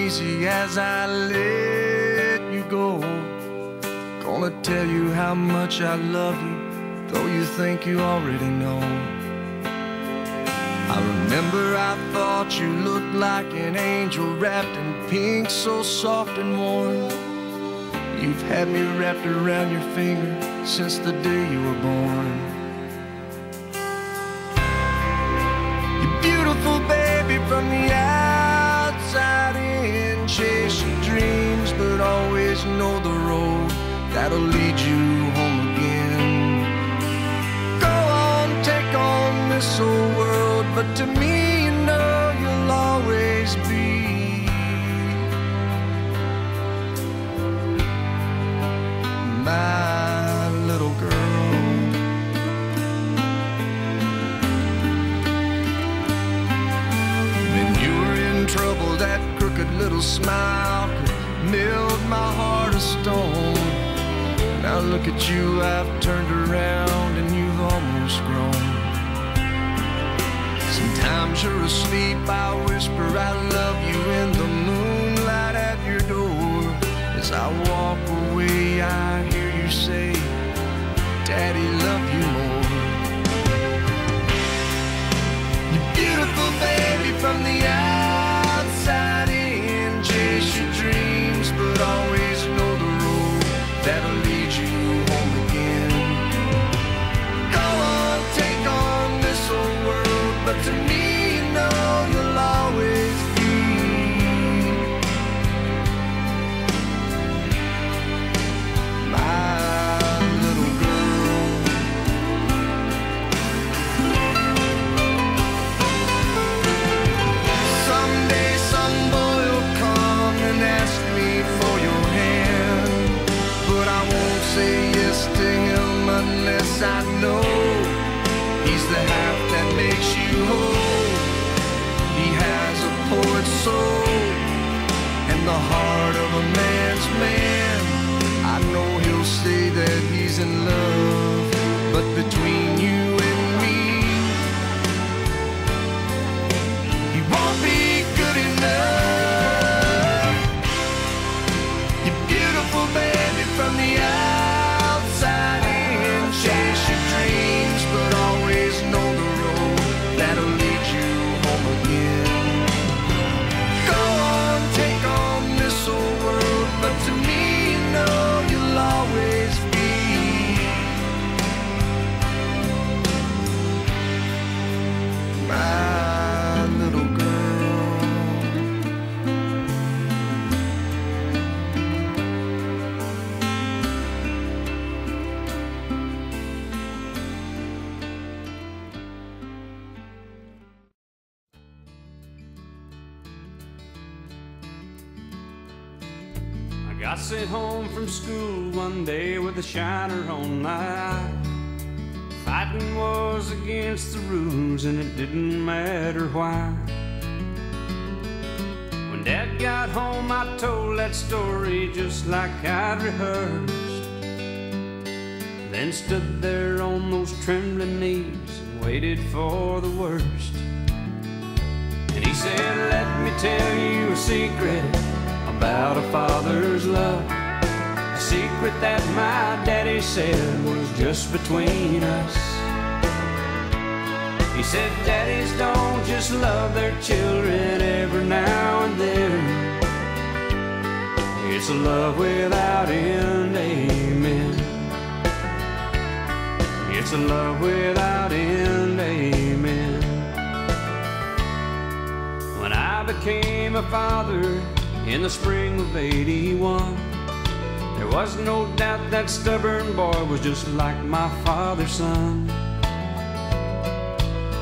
easy as I let you go. Gonna tell you how much I love you, though you think you already know. I remember I thought you looked like an angel wrapped in pink, so soft and warm. You've had me wrapped around your finger since the day you were born. You're beautiful, baby, from the outside in. Chase your dreams, but always know the road that'll lead you home again. Go on, take on this old world, but to me, you know you'll always be my little girl. When you were in trouble, that crooked little smile could melt my heart of stone. Now look at you, I've turned around and you've almost grown. Sometimes you're asleep, I whisper I love you in the moonlight at your door. As I walk away, I hear you say, Daddy, love you more. You're beautiful, baby, from the outside in. Chase your dreams, but always know the road that'll lead you home again. Go on, take on this old world, but to me, you know you'll always be my little girl. Someday some boy will come and ask me for your hand, but I won't say yes to him unless I know he's the half that makes you whole. He has a poet's soul and the heart of a man's man. I know he'll say that he's in love, but between you and me, he won't be good enough. You're beautiful, baby, from the outside in. Chase your dreams, but always know the road that'll lead you home again. Go on, take on this old world, but to me, you know you'll always be my little girl. I got sent home from school one day with a shiner on my eye. Fighting was against the rules and it didn't matter why. When Dad got home, I told that story just like I'd rehearsed. Then stood there on those trembling knees and waited for the worst. And he said, let me tell you a secret about a father's love, a secret that my daddy said was just between us. He said, daddies don't just love their children every now and then. It's a love without end, amen. It's a love without end, amen. When I became a father in the spring of '81, there was no doubt that stubborn boy was just like my father's son.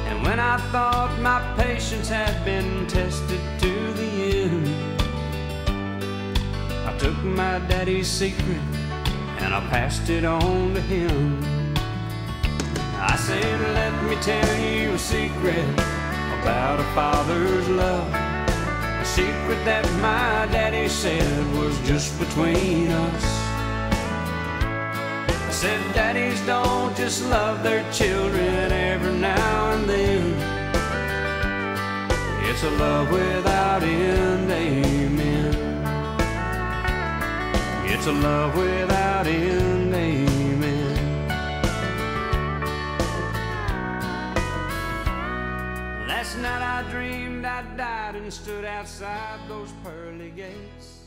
And when I thought my patience had been tested to the end, I took my daddy's secret and I passed it on to him. I said, let me tell you a secret about a father's love, a secret that my daddy said was just between us. I said, daddies don't just love their children every now and then. It's a love without end, amen. It's a love without end, amen. Last night I dreamed I died and stood outside those pearly gates.